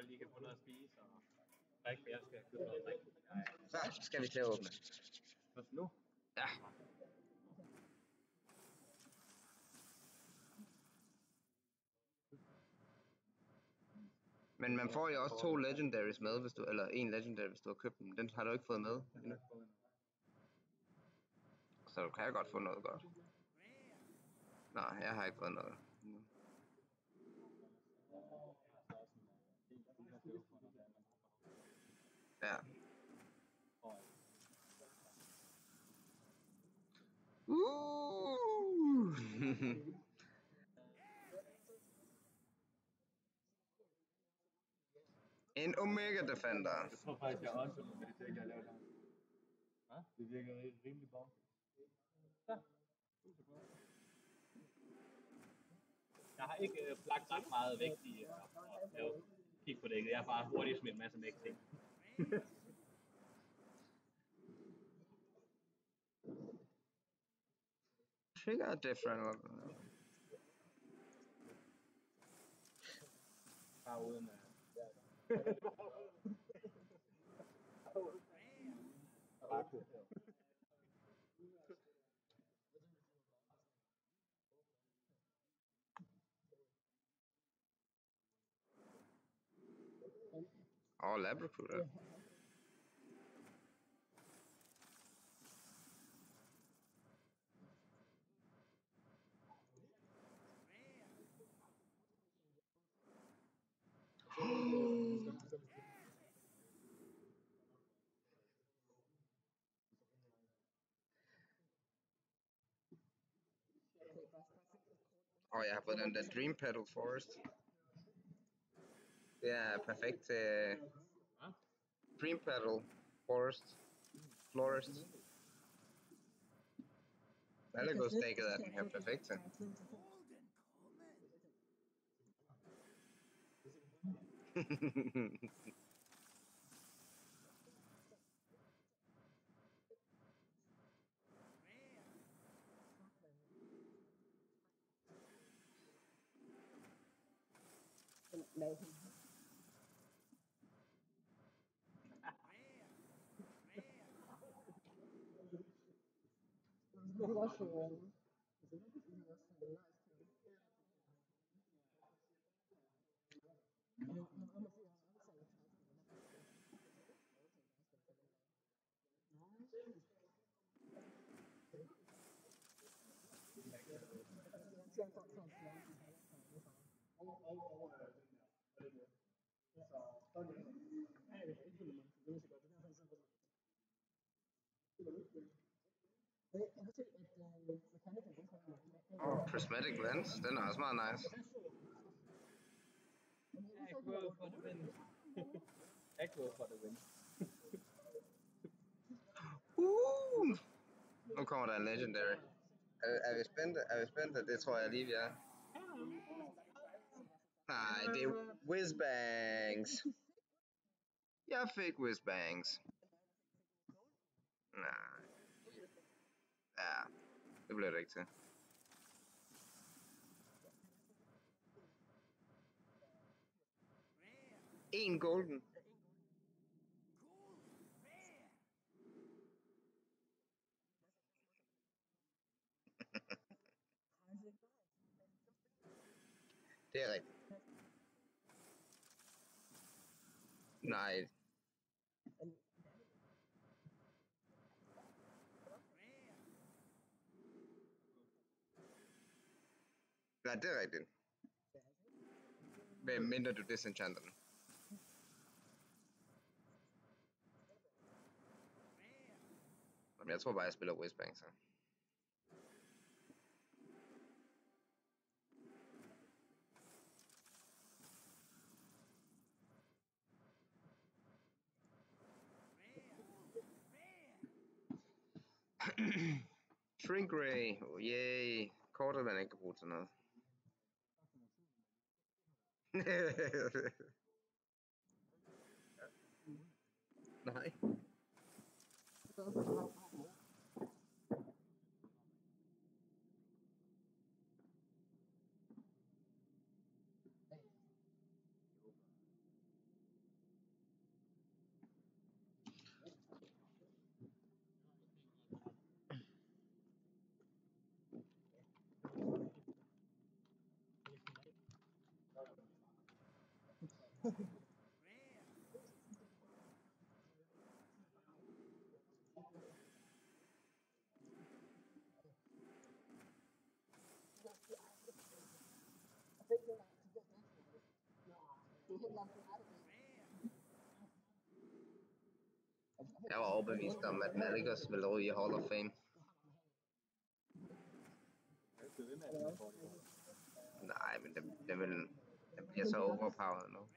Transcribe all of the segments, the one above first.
folk lige kan få noget at spise, og der ikke flere skal købe noget drik. Så skal vi til at åbne. Nu? Ja. Men man får jo også 2 legendaries med, hvis du, eller 1 legendary, hvis du har købt dem. Den har du ikke fået med endnu. Så du kan godt få noget godt. Nej, jeg har ikke fået noget. Ja. En Omega Defender. Jeg tror faktisk, jeg også med det tæk, jeg lavede her. Det virker rimelig bra. Ja. Jeg har ikke lagt ret meget vægt i at kigge på dækket. Jeg har bare hurtigt smidt en masse vægt til. Trigger different. Bare uden Oh, lab recruiter. Og jeg har fået den der Dream Petal Forest. Det er perfekt til Dream Petal Forest. Florist. Malagos-dækket er den her perfekt til. Prismatic Lens, den er også meget nice. Aggro for the win. Aggro for the win. Nu kommer der en legendary. Er vi spændte? Er vi spændte? Det tror jeg lige, vi er. Nej, det er Whizbangs. Jeg fik Whizbangs. Nej. Ja, det blev det ikke til. En golden. Det er rigtigt. Nej. Nej, det er rigtigt. Hvem mindre du disenchanter den. Men jeg tror bare, jeg spiller Whizbang, så. Shrink Ray, oh, yay. Kortet, man ikke kan bruge til noget. Nej. Jeg var overbevist om, at Malagos ville ryge i Hall of Fame. Nej, men den bliver så overpowered nu.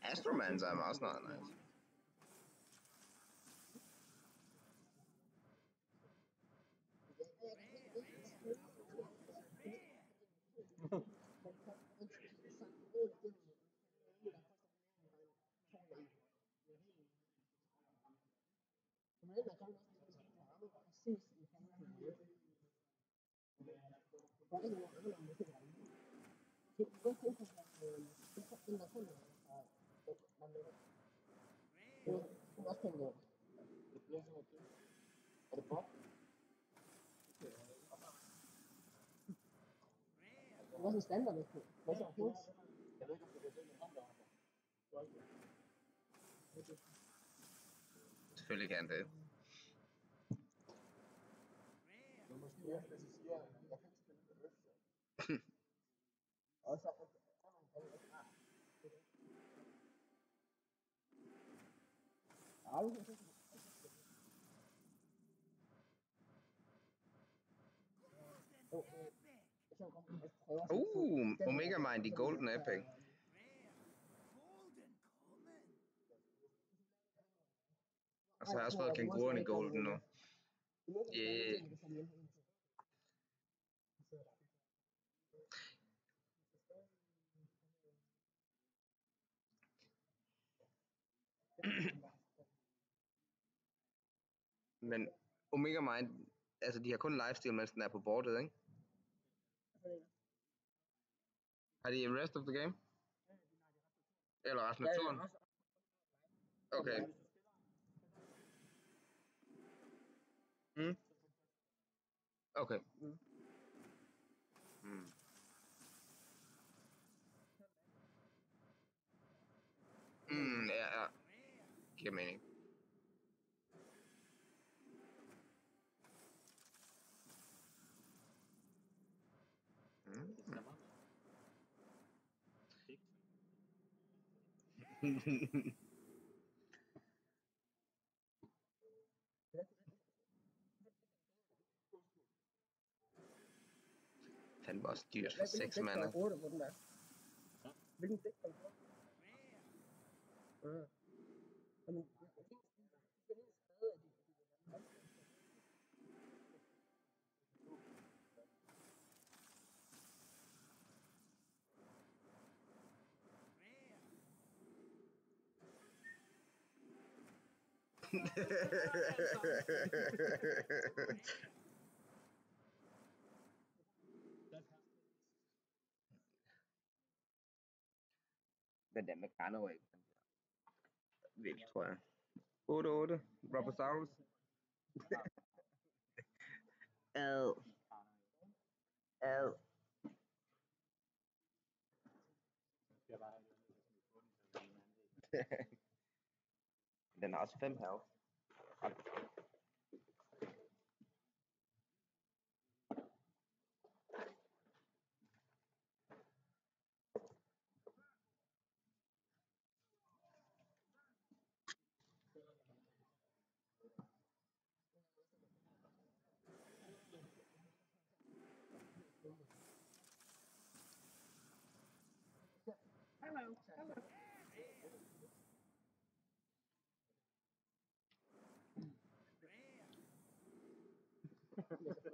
Astromans er også noget nice. Hvad er standard på? Hvad er det? Selvfølgelig kan det. Omega Mind i Golden Epic. Og så har jeg også fået kængururen i Golden nu. Yeah. Men Omega Mind, altså de har kun lifesteal, mens den er på bordet, ikke? Har de rest of the game? Eller resten af turen? Okay. Okay. Ja. Giver mening. Han var også dyrt for 6 mana. Hvilken dæk kan du Den der med Carno ikke. Vildt, tror jeg. 8-8. Robosaurus. Ad. Den har også 5 health.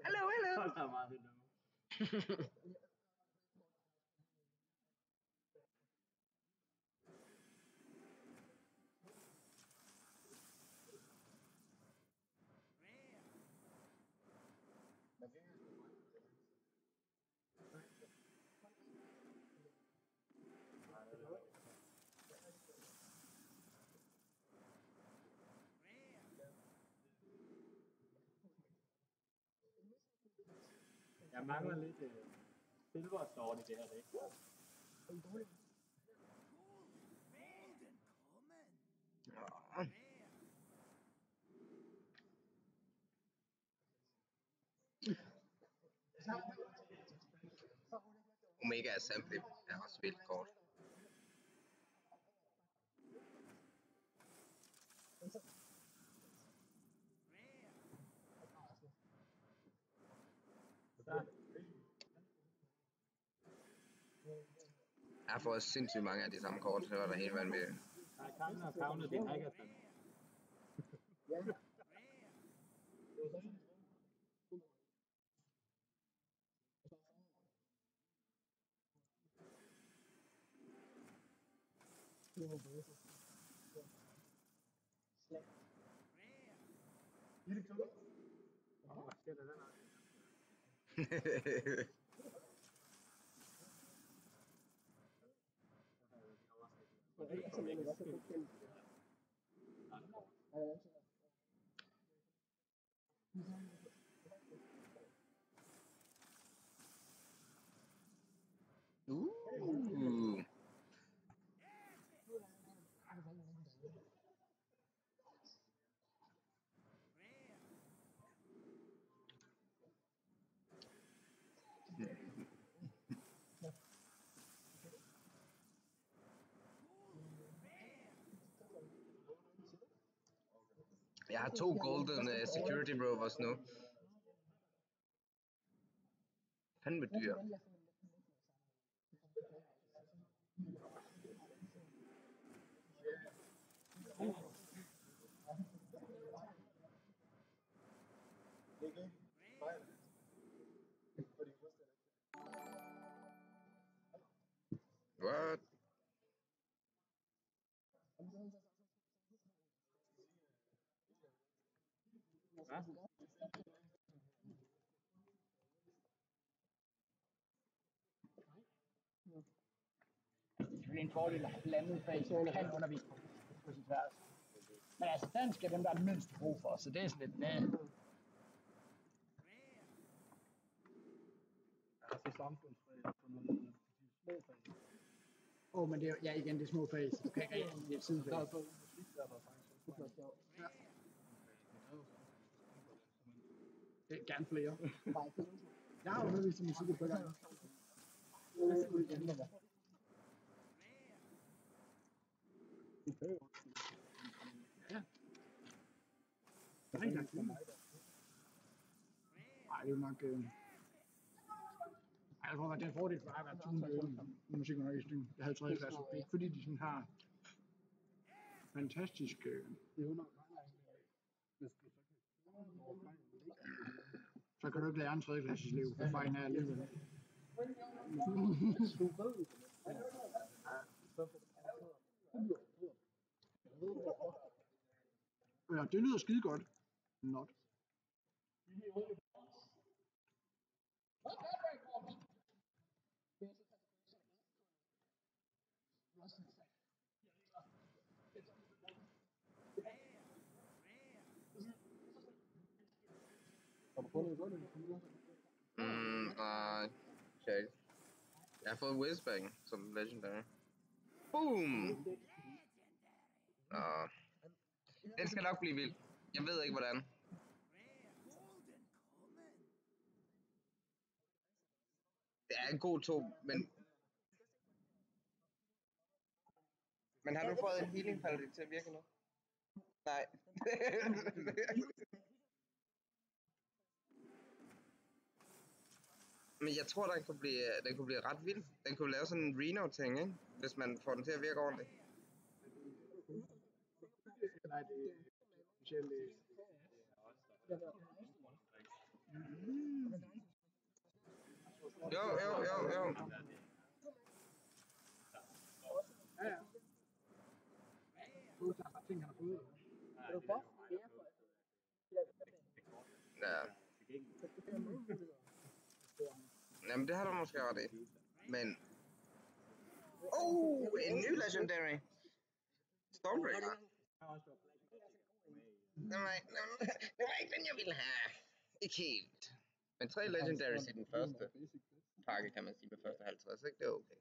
Hello. Jeg mangler lidt silver sword i det her dæk. Omega Assembly er også vildt kort. Jeg har fået sindssygt mange af de samme kort, så var der helt vanvittigt. Jeg kan have countet din Hackerson. Jeg har 2 golden security rovers nu. Fandme dyr. What? Det er en fordel at have blandet fag, så man kan undervise på sit tværs. Men altså, dansk er dem, der er mindst brug for, så det er sådan lidt næh. Altså samfundsfag på nogle små fag. Men det er ja igen, det er små fag, så du kan ikke rigtig det er sidefag. Der er så musik, der er faktisk. Ja. Det er gerne flere. Jeg har undervist i musik på gang. Ja. Nej, det er nok... Jeg tror, at det er en fordel for mig at være tunet i musikundervisning. Jeg havde 3. klasse. Det er ikke fordi, de sådan har fantastisk... Så kan du ikke lære en 3. klasses elev, for fejlen er alligevel. Ja, det lyder skide godt. Not. Okay. Jeg har fået Whizbang som legendary. Boom! Den skal nok blive vild. Jeg ved ikke hvordan. Det er en god 2, men har du fået en healing paladin til at virke nu? Nej. Men jeg tror, den kunne blive ret vild. Den kunne lave sådan en Reno-ting, ikke? Hvis man får den til at virke ordentligt. Nej, det er specielt... Jo. Ja. Ja. Jamen, det har du måske ret i. Men... en ny legendary! Stormbreaker! Det var ikke den, jeg ville have. Ikke helt. Men 3 legendaries i den første pakke, kan man sige, med første 50, ikke? Det er okay.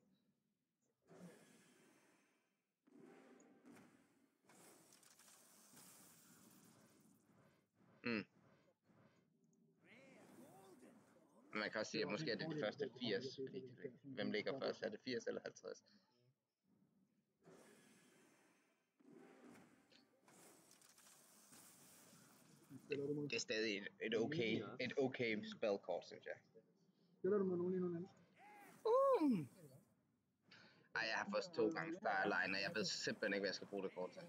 Man kan også sige, at måske er det de første 80, fordi hvem ligger først? Er det 80 eller 50? Det er stadig et okay spellkort, synes jeg. Spiller du med nogen i nogen anden? Ej, jeg har først 2 gange Starline, og jeg ved simpelthen ikke, hvad jeg skal bruge det kort til.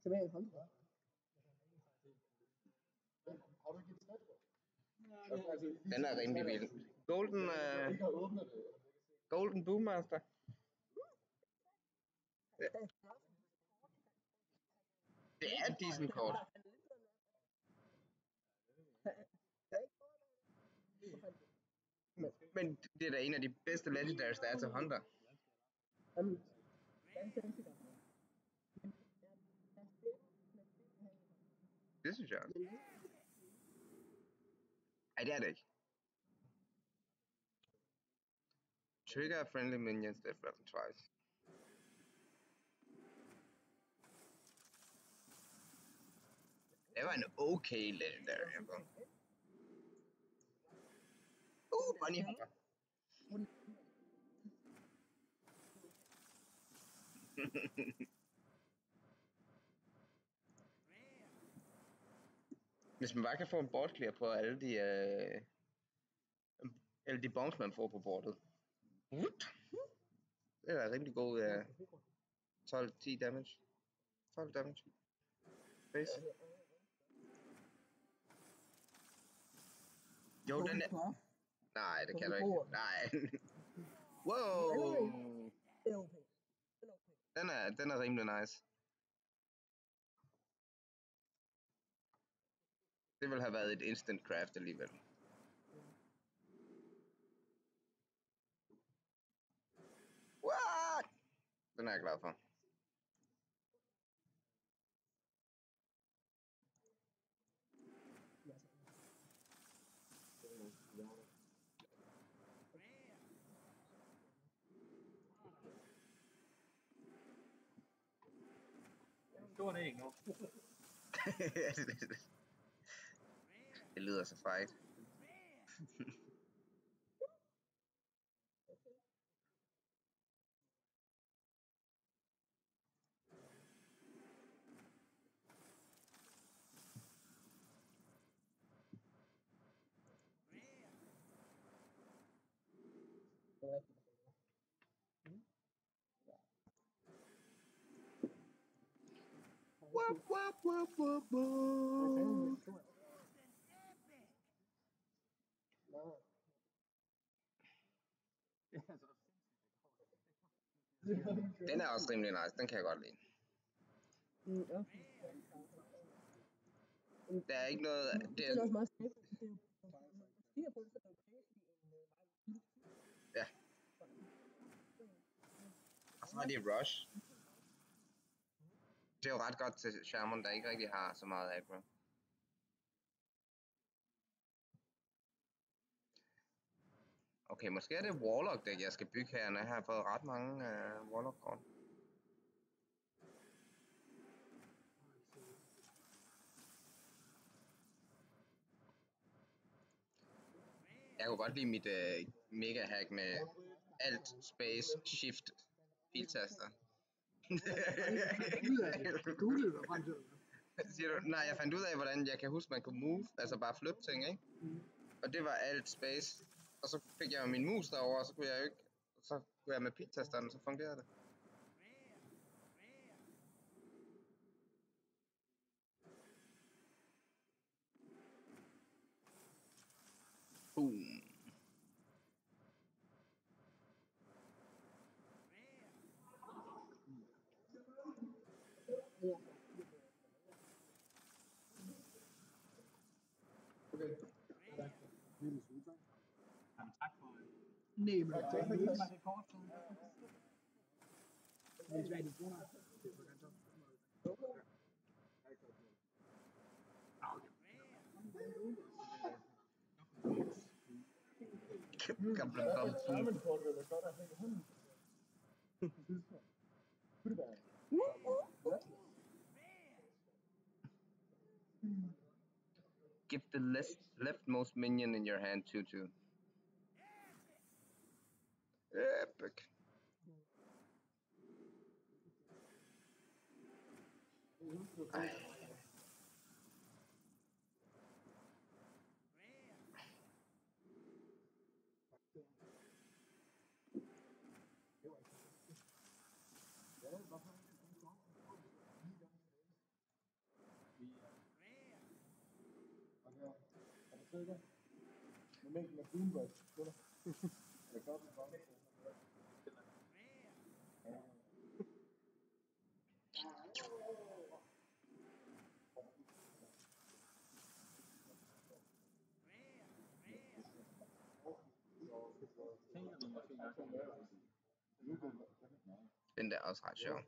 Tilbage i håndbold. Den er rimelig vild. Golden Boommaster. Det er et decent kort. Men det er da en af de bedste legendaries, der er til Hunter. Det synes jeg. Ej, det er det ikke. Trigger friendly minions that rattle twice. Det var en okay legendary, altså. Bunny hopper. Hvis man bare kan få en board clear på alle de bombs, man får på bordet. Det er rimelig god 12-10 damage. 12 damage. Face. Jo, den er... Nej, det kan du ikke. Nej. Wow. Den er rimelig nice. Det ville have været et instant craft alligevel. What? Den er jeg glad for. Stor æg nu. Det lyder så fejt. Wop, wop, wop, wop, wop. Den er også rimelig nice, den kan jeg godt lide. Der er ikke noget... Det er også meget ja. Og så er det Rush. Det er jo ret godt til Shaman, der ikke rigtig har så meget aggro. Okay, måske er det Warlock deck, jeg skal bygge her, når jeg har fået ret mange Warlock-kort. Jeg kunne godt lide mit mega-hack med Alt, Space, Shift, filtaster. Siger du? Nej, jeg fandt ud af, hvordan jeg kan huske, man kunne move, altså bare flytte ting, ikke? Og det var Alt, Space. Og så fik jeg jo min mus derovre, og så kunne jeg jo ikke, så kunne jeg med pigtasterne, så fungerede det. Boom. Jamen, tak for Nej, men det er ikke meget kort. Det er svært i kroner. Gamle domsen. Give the leftmost minion in your hand 2/2. Epic. Ej. Mængden af boombox. Jeg gør det bare. Den der er også ret sjov.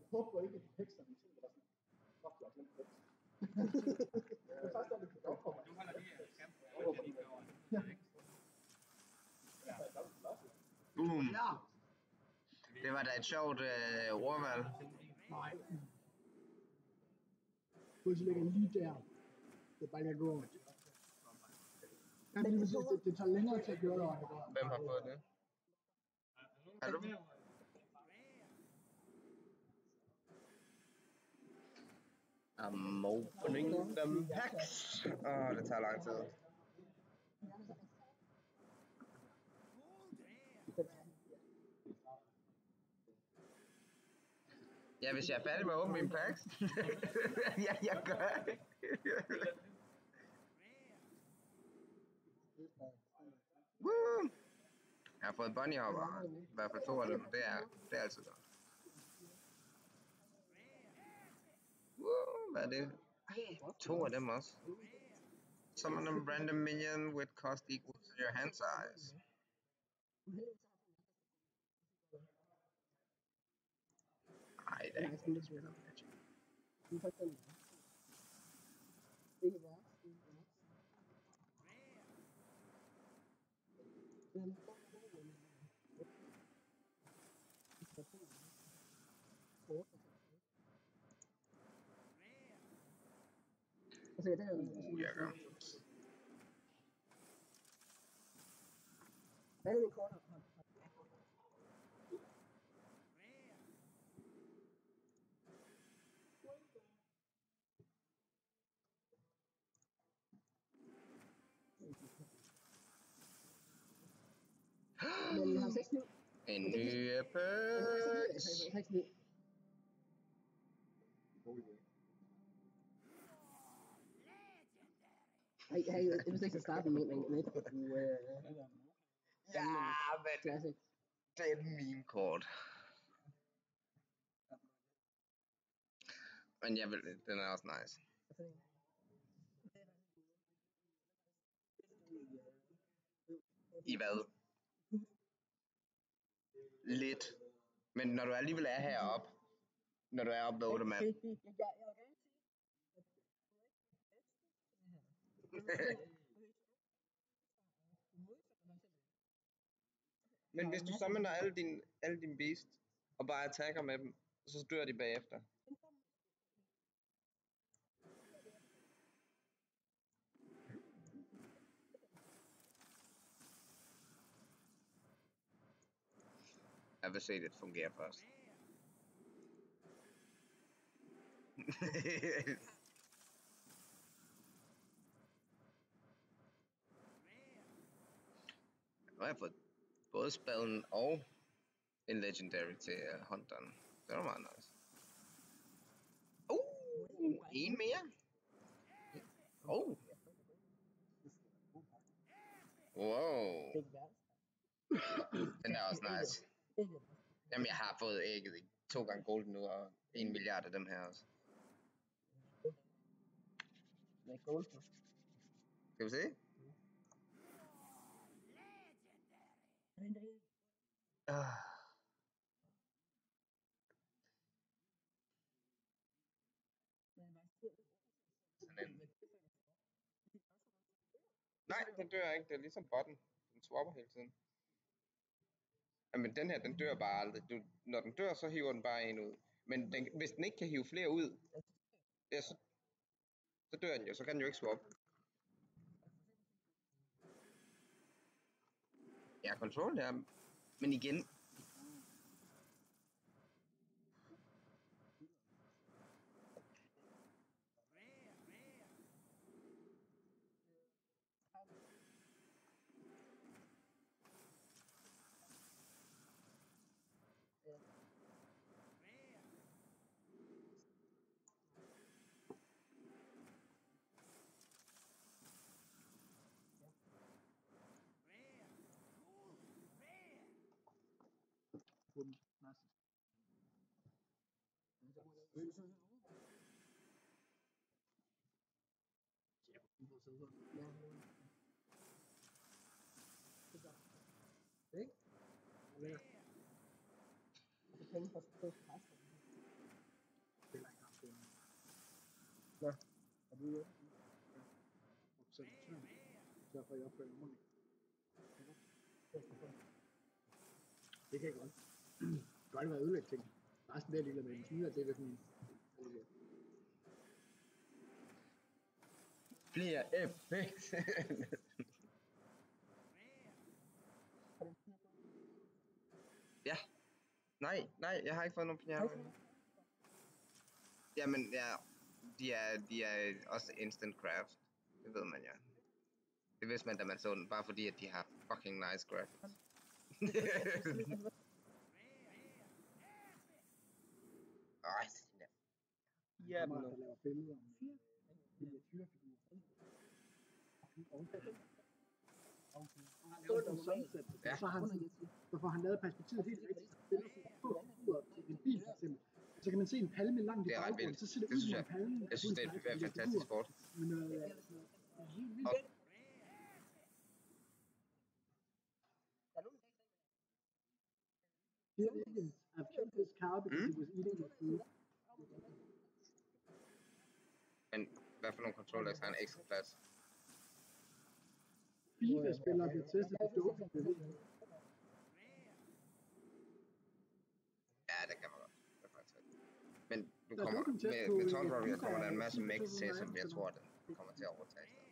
Jeg håber ikke, at hekser vil tænke, at der er sådan en det er faktisk, at det kan godt komme. Du holder lige en kamp, og jeg lige kører over. Boom. Det var da et sjovt ordvalg. Nej. Pussy ligger lige der. Det er bare ikke at gå over. Jamen, det tager længere til at gøre det. Hvem har fået det? Har du? I'm opening them packs. Det tager lang tid. Ja, hvis jeg er færdig med at åbne mine packs. Ja, jeg gør det. Woo! Jeg har fået bunnyhopper. I hvert fald 2 af dem. Det er altid godt. Woo! Hvad er det? 2 af dem også. Summon a random minion with cost equal to your hand size. Ej, det er ikke. Jeg gør. En ny Apex. Jeg vidste ikke, at starte med en Ja, men det er et meme-kort. Men jeg vil, den er også nice. I hvad? Lidt. Men når du alligevel er heroppe, når du er oppe ved 8 mand. Men hvis du summoner alle dine beast og bare attacker med dem, og så dør de bagefter. Jeg vil se det fungere først. Nu har jeg fået både spellen og en legendary til hunteren. Det var meget nice. En mere. Wow. Den er også nice. Jamen, jeg har fået ægget i 2 gange golden nu, og 1 milliard af dem her også. Skal vi se? Nej, den dør ikke. Det er ligesom botten. Den swapper hele tiden. Jamen, den her, den dør bare aldrig. Når den dør, så hiver den bare en ud. Men hvis den ikke kan hive flere ud, ja, så dør den jo. Så kan den jo ikke swappe. Jeg har control der, men igen. Det kan jeg godt. Du har aldrig været ødelægt ting. Resten der lille med en smider, det er sådan Flere effekt. Ja. Nej, jeg har ikke fået nogen piano. Jamen, ja. De er også instant craft. Det ved man ja. Det vidste man, da man så den, bare fordi, at de har fucking nice graphics. Ej, ja, men der laver billeder med miniatyrfigurer. Ja. Så får han lavet perspektivet helt rigtigt. Til en bil for eksempel. Så kan man se en palme langt i baggrunden, så ser det ud som en palme. Jeg synes, det er et fantastisk sport. I've killed this cow because it was eating the food. Men hvad for nogle controllers har en ekstra plads? 4 spillere bliver testet på doping. Ja, det kan man godt. Det er faktisk rigtigt. Men du kommer med Tall Warrior kommer der en masse mix til, som jeg tror, den kommer til at overtage stedet.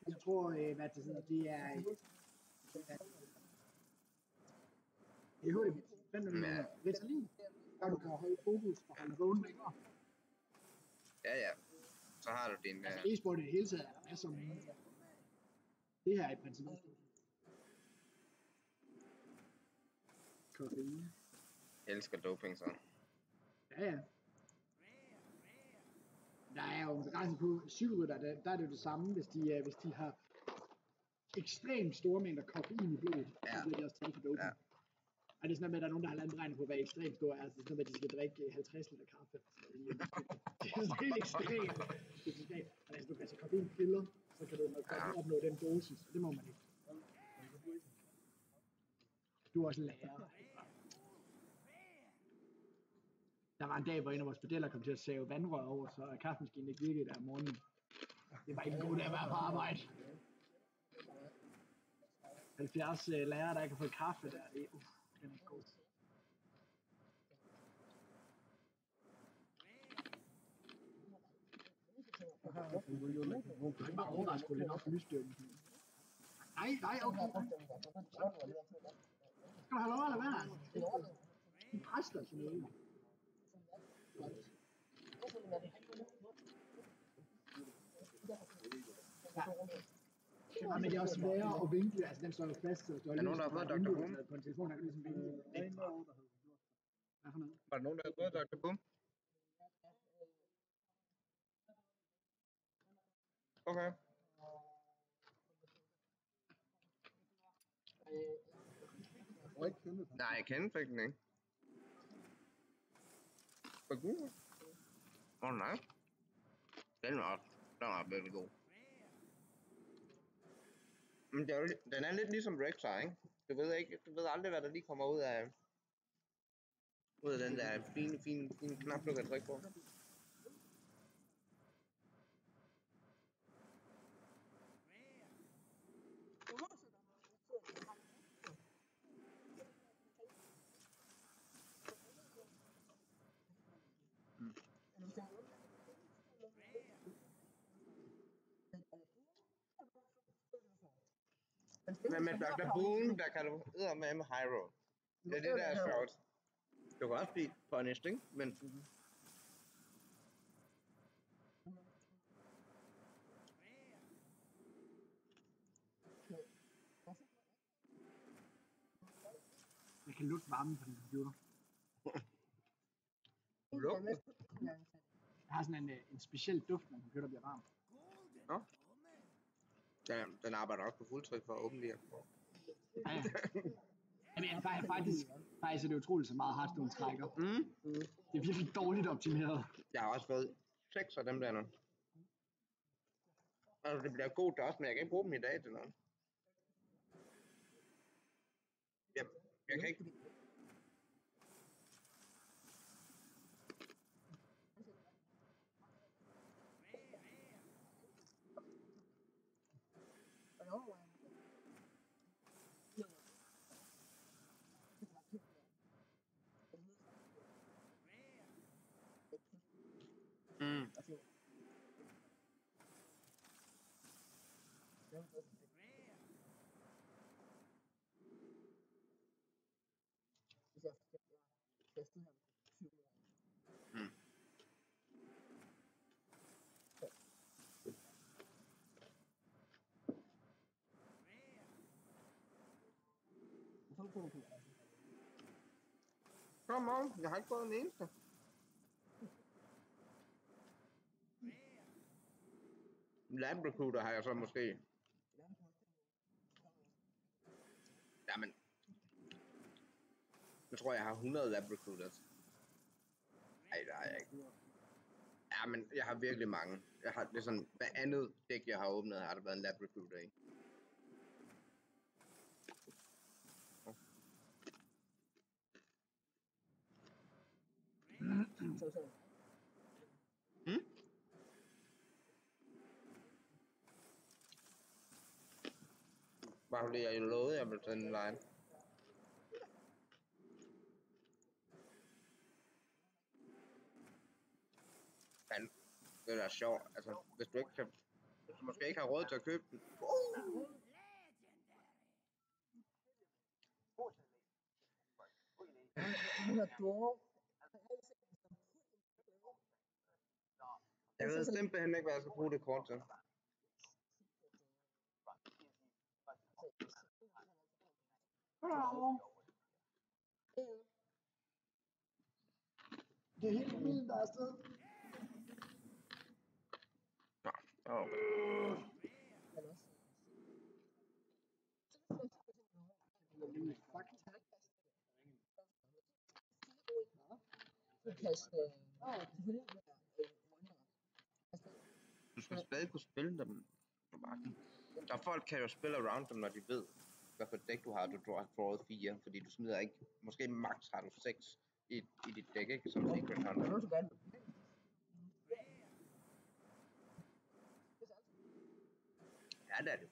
Jeg tror, hvad det hedder, det er... Jeg hører det, Ritalin, der du kan holde fokus og holde vågen længere. Ja. Så har du din... Altså e-sport i det hele taget er der masser af muligheder. Det her er i princippet. Koffein. Jeg elsker doping, så. Ja. Der er jo en begrænsning på cykelrytter, der er det jo det samme, hvis de har ekstremt store mængder koffein i blodet, så bliver de også taget for doping. Ja. Og det er sådan noget med, at der er nogen, der har lavet beregnet på, hvad ekstremt stor er. Altså, det er sådan noget med, at de skal drikke 50 liter kaffe. Det er sådan helt ekstremt. Og hvis du kan tage koffeinpiller, så kan du nok godt opnå den dosis. Og det må man ikke. Du er også lærer. Der var en dag, hvor en af vores pedeller kom til at save vandrør over, så kaffemaskinen ikke virkede der om morgenen. Det var ikke en god dag at være på arbejde. 70 lærere, der ikke har fået kaffe der. Den er ikke god. Jeg er bare overrasket, at den op lysstyrken. Nej, okay. Skal du have lov at lade være? De præster sådan noget. Ja, men det er også sværere at vinkle, altså den står jo fast, så hvis du har nogen, der har fået Dr. Boom? på en telefon, der kan ligesom vinkle. Hvad for noget? Var der nogen, der havde fået Dr. Boom? Okay. Nej, jeg kender faktisk den ikke. Hvor god? Nej. Den var virkelig god. Men den er lidt ligesom Rek'Sai, ikke? Du ved aldrig, hvad der lige kommer ud af den der fine knap, du kan trykke på. Men med Dr. Boom, der kan du eddermame high roll. Det er det, der er sjovt. Du kan også blive punished, ikke? Men Jeg kan lugte varmen på din computer. lugten. Jeg har sådan en speciel duft, når en computer bliver varm. Nå. Den arbejder også på fuldtryk for at åbne det her. Ja. Jamen, faktisk er det utroligt så meget Hearthstone trækker. Det er virkelig dårligt optimeret. Jeg har også fået 6 af dem der nu. Altså, det bliver god også, men jeg kan ikke bruge dem i dag til noget. Jeg kan ikke... Kom on, jeg har ikke fået en eneste. Lab Recruiter har jeg så måske. Jamen. Jeg tror, jeg har 100 Lab Recruiters. Nej, det har jeg ikke. Ja, men jeg har virkelig mange. Det er sådan, hver andet dæk, jeg har åbnet, har der været en Lab Recruiter i. Bare fordi jeg lovede, jeg ville tage en line. Men det er da sjovt, altså hvis du ikke kan, hvis du måske ikke har råd til at købe den. Jeg ved simpelthen ikke, hvad jeg skal bruge det kort til. Det er helt vildt, der er afsted. Du skal stadig kunne spille dem. Der folk kan jo spille around dem, når de ved, hvad for dæk du har. Du har drawet 4, fordi du smider ikke. Måske max har du 6 i dit dæk, ikke? Som secret hunter. Ja, det er det.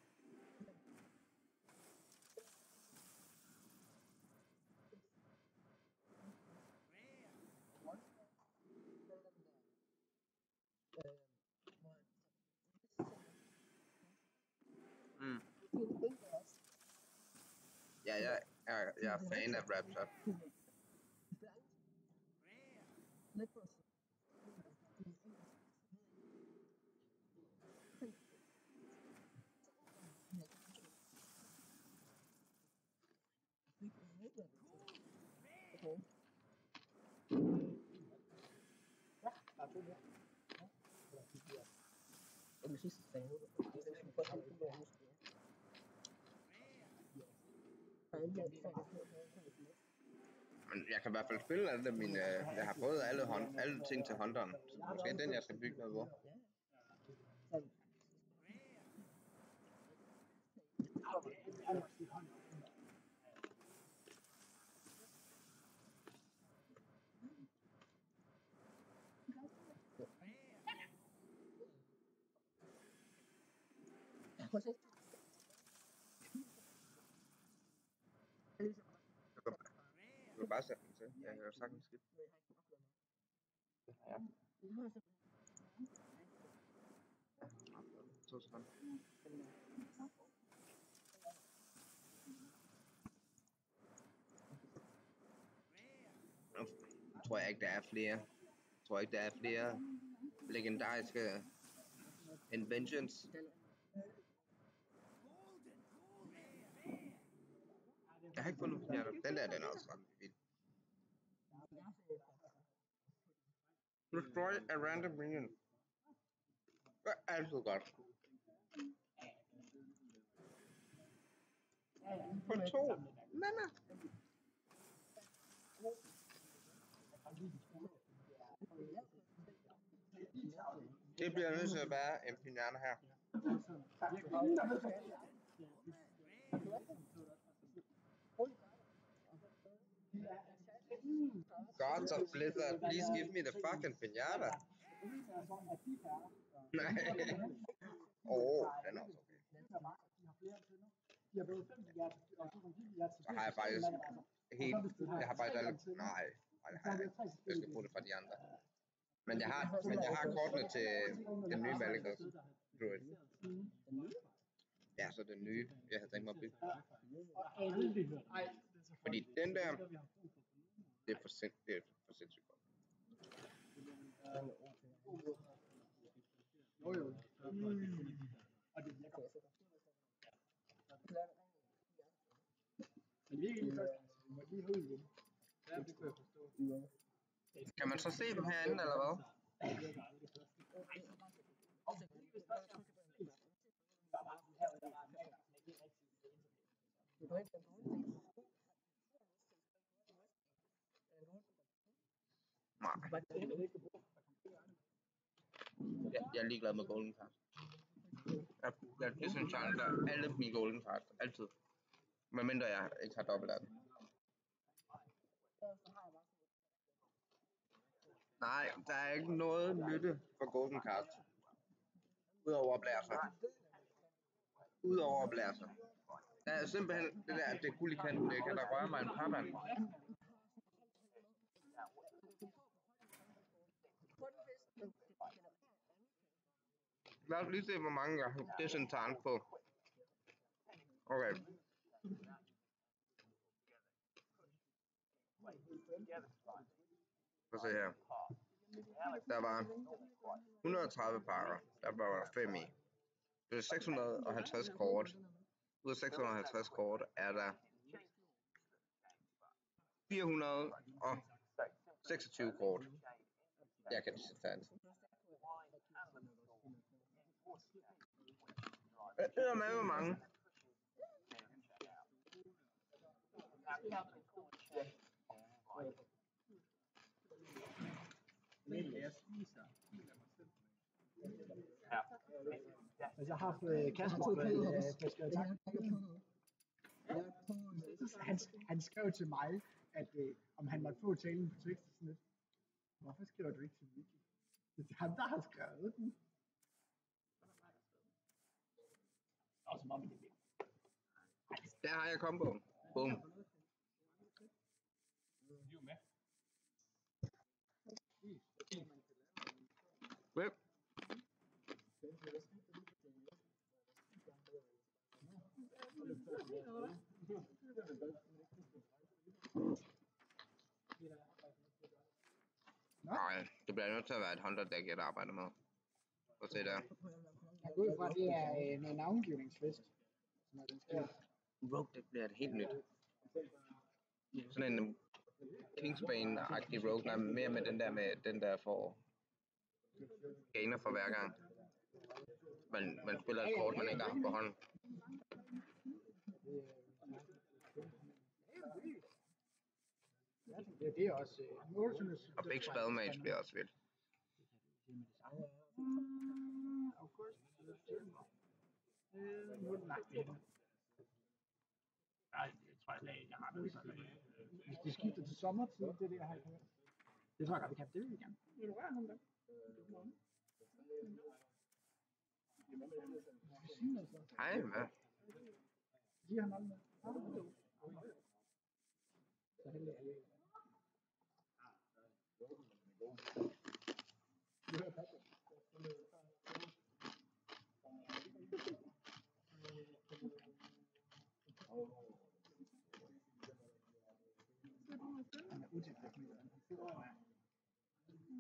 Mm. Ja, jeg er fan af Raptor. Eller sidste periode. Det er godt at det er huske. Men jeg kan i hvert fald spille alle mine... Jeg har fået alle ting til hånderen. Så måske den, jeg skal bygge noget på. Du kan bare sætte den til. Jeg kan jo sagtens skifte. Ja. 2 sekunder. Nu tror jeg ikke, der er flere. Jeg tror ikke, der er flere legendariske inventions. Jeg har ikke fundet flere. Den der, den er også ret vild. Destroy a random minion. Det er altid godt. På 2. Nana. Det bliver nødt til at være en pinata her. Gods of Blizzard, please give me the fucking pinata. Nej. Den er også okay. Så har jeg faktisk helt... Jeg har faktisk alle... Nej, det har jeg ikke. Jeg skal bruge det fra de andre. Men jeg har kortene til den nye Malekos Druid. Ja, så den nye, jeg havde tænkt mig at bygge. Fordi den der, det er for sindssygt godt. Kan man så se dem herinde, eller hvad? Nej. Jeg er ligeglad med golden card. Jeg disenchanter alle mine golden cards, altid. Medmindre jeg ikke har dobbelt af den. Nej, der er ikke noget nytte for golden cards. Udover at blære sig. Udover at blære sig. Der er simpelthen det der, det guld i kanten, det kan der røre mig en papand. Lad os lige se, hvor mange jeg har disenchant på. Okay. Så se her. Der var 130 pakker. Der var 5 i. Det er 650 kort. Ud af 650 kort er der 426 kort. Jeg kan disenchant. Det er med hvor mange. Altså, jeg har haft Kasper han skrev til mig, at om han måtte få talen på Twitch, sådan lidt. Hvorfor skriver du ikke til Vicky? Det er ham, der har skrevet den. Og som om det er Der har jeg komboen. Boom. Hvem? Nej, det bliver nødt til at være et Hunter deck, jeg arbejder med. Prøv at se der. Jeg går ud fra, at det er noget navngivningsfest. Rogue deck bliver et helt nyt. Sådan en Kingsbane-agtig Rogue, nej, mere med den der for gainer for hver gang. Man spiller et kort, man ikke har på hånden. Det er også Og Big Spell Mage bliver også vildt. Nej, det tror jeg har noget sådan. Hvis de skifter til sommertid, det er det, jeg har hørt. Det tror jeg godt, vi kan. Det vil vi gerne. Vil du røre ham da? Hej, hvad? Giver han aldrig med? Så heldig er jeg.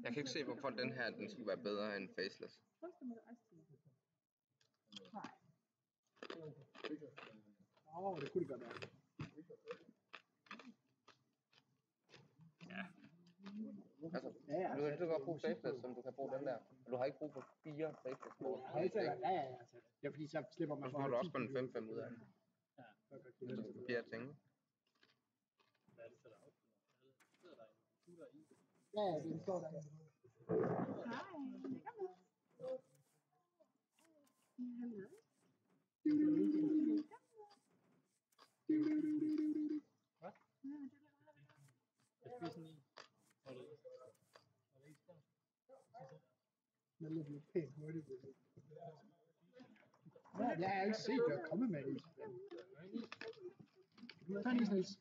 Jeg kan ikke se, hvorfor den her den skulle være bedre end Faceless. Det kunne det godt være. Altså, du kan ikke godt bruge Faceless, som du kan bruge den der. Du har ikke brug for 4 Faceless kort. Ja. Det er fordi, så slipper man så får du også kun 5-5 ud af den. Så du får 4 ting. Ja, det står der. Det bliver pænt hurtigt. Ja, jeg har ikke set dig komme med det. Tag lige Niels.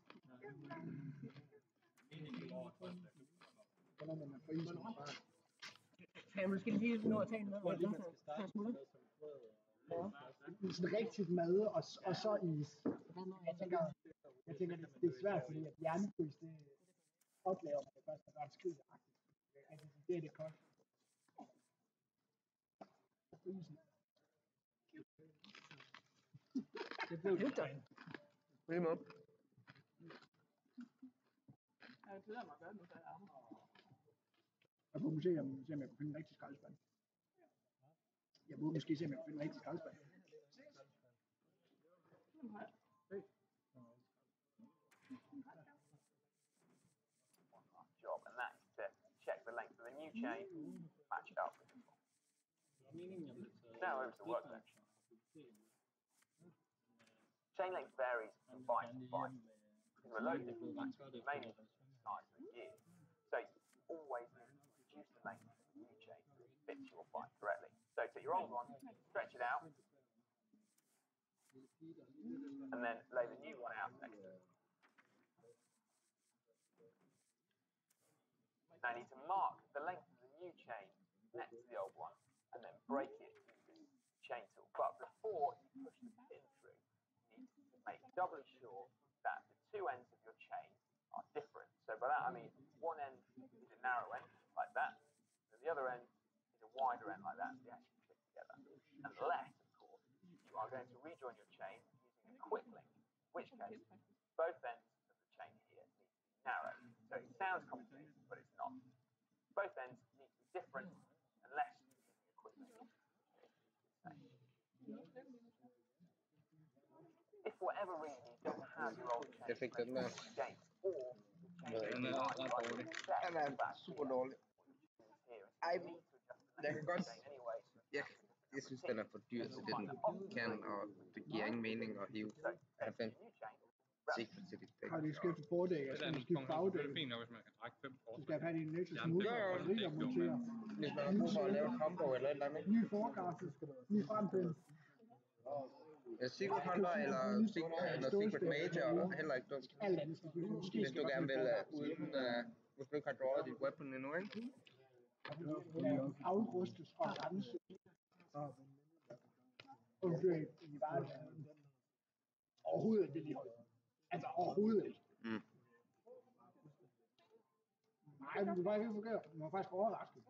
Hvordan man får isen fra? Kan jeg måske lige nå at tage noget? Sådan rigtigt mad og så is. Jeg tænker det er svært, fordi at hjernefrys, det oplever man det først, når der er skridt-agtigt. Altså, det er det koldt. Det blev det. Lige måde. Jeg glæder mig at gøre det, så jeg er. Jeg må se, om jeg kan finde en rigtig skraldespand. Jeg må måske se, om jeg kan finde en rigtig skraldespand. Job, and that is to check the length of the new chain, match it up with the form. Now over to the workbench. Chain length varies from byte to byte. In reloaded, mainly size of the gear. So you always need to reduce the length of the new chain to fit your byte correctly. So take your old one, stretch it out, and then lay the new one out next to it. Now you need to mark the length of the new chain next to the old one, and then break it using the chain tool. But before you push the pin through, you need to make doubly sure that the two ends of your chain are different. So by that I mean one end is a narrow end, like that, and the other end is a wider end, like that, so they actually click together. Unless, of course, you are going to rejoin your chain using a quick link, in which case both ends of the chain here need to be narrow. So it sounds complicated, but it's not. Both ends need to be different unless you're using a quick link. If for whatever reason you don't have your old chain Jeg fik den der. again, or Den er super dårlig. Ej, jeg kan godt... Jeg synes, den er for dyr til det, den kan, og det giver ingen mening at hive 90 secret til dit dæk. Har de skiftet fordæk, og så skal de skifte bagdæk. Det er fint nok, hvis man kan trække 5 kort. Så skal jeg have en Nexus Smooth og Ritter montere. Hvis man har brug for at lave et combo eller et eller andet. Ny forecast, ny frempænd. Secret Hunter eller Secret Major er heller ikke dumt. Alt andet skal vi måske. Hvis du gerne vil uden... Hvis du ikke har drawet dit weapon endnu, ikke? Afrustes og rense. Og dør i varevandet. Overhovedet ikke vedligeholdt. Altså overhovedet ikke. Nej, men du var ikke helt forkert. Du var faktisk overrasket.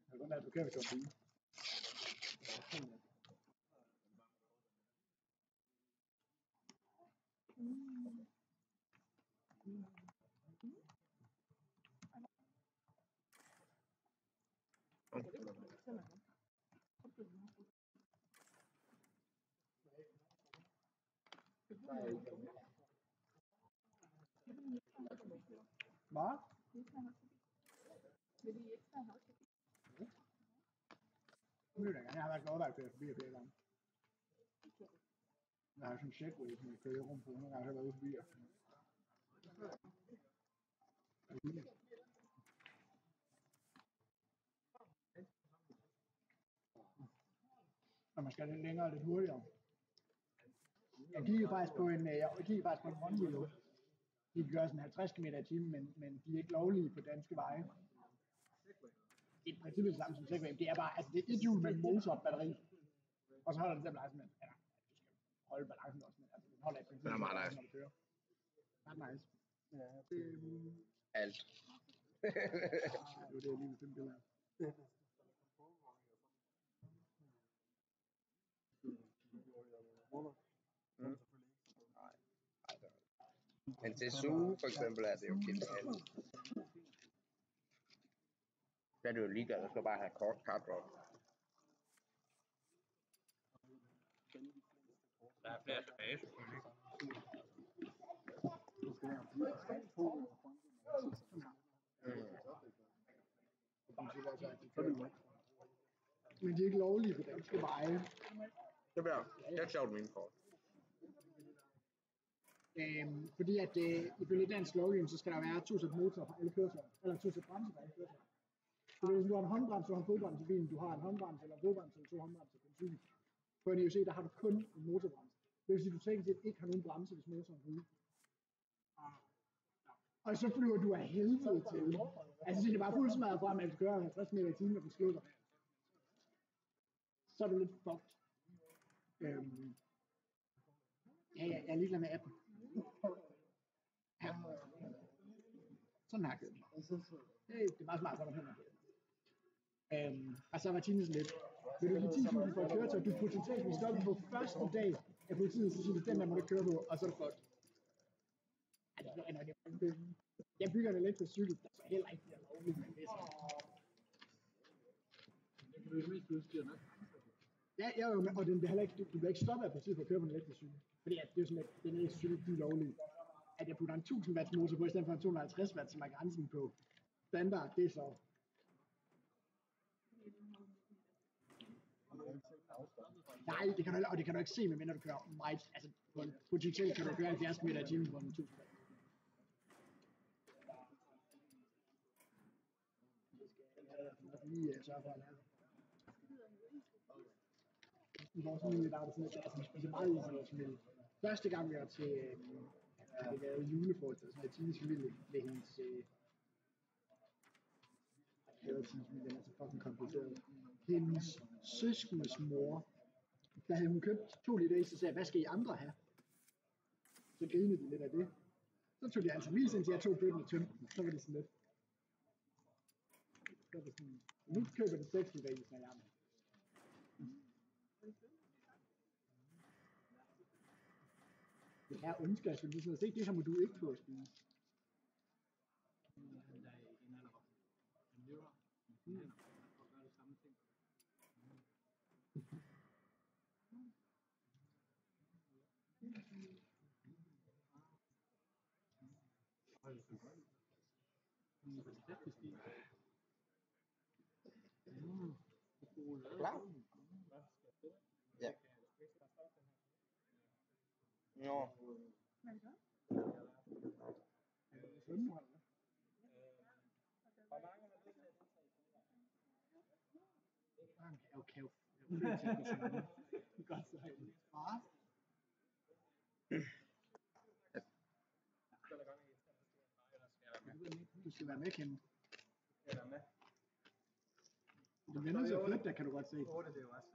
Jeg kan godt lade, du kan, hvis du har Hvad? Nu er det gerne. Jeg har været glad, der kører forbi og flere gange. Jeg har sådan en segway, som jeg kører rundt på. Nogle gange har jeg været ude forbi. Når man skal lidt længere og lidt hurtigere. Jeg kiggede faktisk på en rundhjul. De kan gøre sådan 50 km i timen, men de er ikke lovlige på danske veje. I princippet det samme som segway. Det er bare, altså det er et hjul med en motor og batteri. Og så holder det simpelthen sådan, ja, du skal holde balancen også, men altså den holder i princippet, Den er meget nice. når du kører. Ret nice. Alt. Det er det, jeg lige vil finde billeder af. Men til suge for eksempel er det jo genialt. Der er det jo ligeglad, der skal bare have kort cardrop. Der er flere tilbage, selvfølgelig. Men de er ikke lovlige på danske veje. Det bliver ikke sjovt min kort. Fordi at ifølge dansk lovgivning, så skal der være 2 sæt motor på alle køretøjer, eller 2 sæt bremser på alle køretøjer. Så hvis du har en håndbremse, du har en fodbremse i bilen, du har en håndbremse eller en fodbremse eller 2 håndbremser på en cykel. På en EUC, der har du kun en motorbremse. Det vil sige, at du teknisk set ikke har nogen bremse, hvis motoren er ude. Og så flyver du af helvede til. Altså, det er bare fuldt smadret frem, at du kører 50 meter i timen, og den slutter. Så er du lidt fucked. Jeg er ligeglad med appen. Ja. Sådan her kører den. Det er meget smart, så der hænder på det. Og så var Tine sådan lidt, vil du give 10.000 for et køretøj, du potentielt vil stoppe på første dag af politiet, så siger du, den der må du køre på, og så er det godt. Jeg bygger en elektrisk cykel, der så heller ikke bliver lovligt, men det er sådan. Ja, og den bliver heller ikke, du bliver ikke stoppet af politiet for at køre på en elektrisk cykel. Fordi at det er sådan, at den elektriske cykel, de er lovlige. At jeg putter en 1000 watts motor på, i stedet for en 250 watts, som er grænsen på standard, det er så. Nej, det kan du, og det kan du ikke se, medmindre du kører meget, altså potentielt kan du køre 70 meter i timen på en 1000 watt. Lige sørge for at lære det. I vores familie, der er det sådan lidt, altså vi spiser meget is i vores familie. Første gang vi var til, vi lavede julefrokost, altså med Tines familie, med hendes, den er så fucking kompliceret. Hendes søskendes mor, der havde hun købt 2 liter is, og sagde, hvad skal I andre have? Så grinede de lidt af det. Så tog de altså mis, indtil jeg tog bøtten og tømte den. Så var det sådan lidt. Så var det sådan, nu køber det 6 liter is, når jeg er med. Det er ondskabsfuldt, det er sådan, det som du ikke får at spise. Klar? Ja. Jo. Okay. Godt så. Far? Du skal være med, Kim. Det bliver nødt til at flytte der, kan du godt se. 8, det er jo også...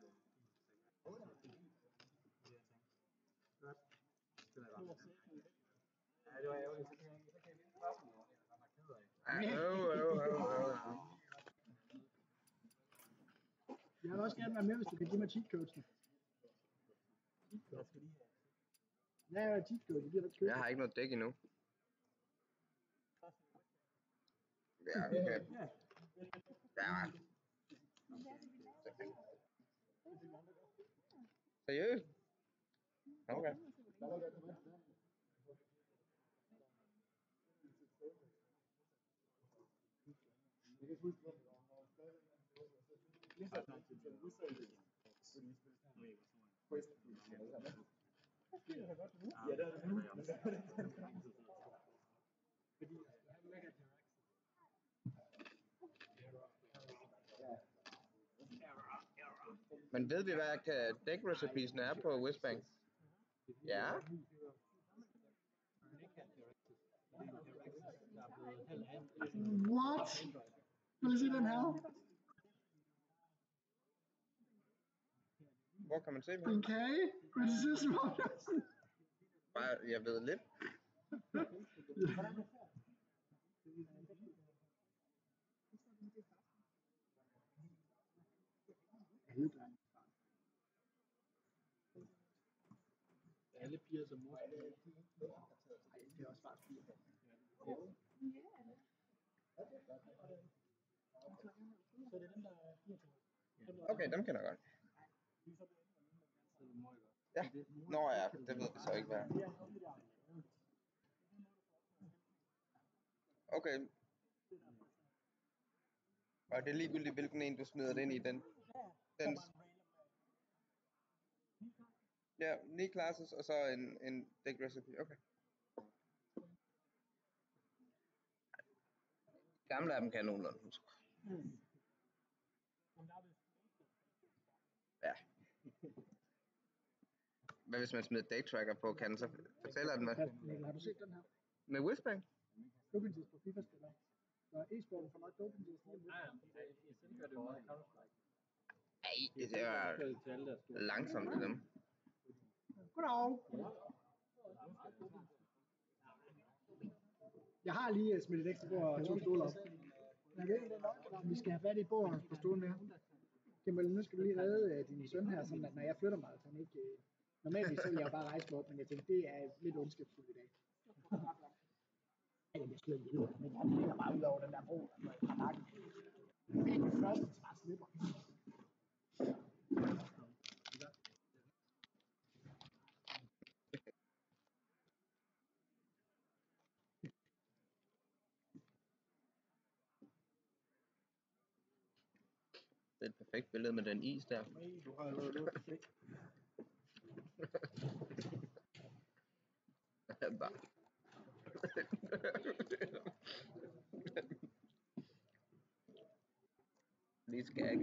Ja, det var ærgerligt. Så kan jeg vinde toppen. Det var ked af. Jeg vil også gerne være med, hvis du kan give mig cheat coachene. Ja, jeg er cheat coach, det bliver lidt købt. Jeg har ikke noget dæk endnu. Ja, okay. Ja. Seriøst? Okay. Men ved vi, hvad dæk-recipesen er på Westbank? Ja. What? Vil du se den her? Hvor kan man se den? En kage? Men det ser som om Bare, jeg ved lidt. Alle piger som mor. Nej, det er også bare piger. Okay, dem kender jeg godt. Ja. Nå ja, det ved vi så ikke, hvad er. Okay. Og det er ligegyldigt, hvilken en du smider det ind i den. Ja, 9 classes, og så en deck recipe. Okay. Gamle af dem kan jeg nogenlunde huske. Ja. Hvad hvis man smider date tracker på, kan den så fortæller den hvad? Har du set den her? Med Westbank? Dopingtest på FIFA-spillere. Så e-sporten får nok dopingtest lige om lidt. Ej, det er langsomt med dem. Goddag. Jeg har lige smidt et ekstra bord og 2 stole op. Vi skal have fat i bordet på stolen mere. Kimball, nu skal du lige redde din søn her, sådan at når jeg flytter mig, at han ikke... Normalt så vil jeg jo bare rejse mig op, men jeg tænkte, det er lidt ondskabsfuldt i dag. Ja, det bliver sgu ikke hjælpe, men han ligger bare ud over den der bro, når jeg har nakken. Det er den første træt slipper. Det er et perfekt billede med den is der. Du har jo noget at se. Lige skæg.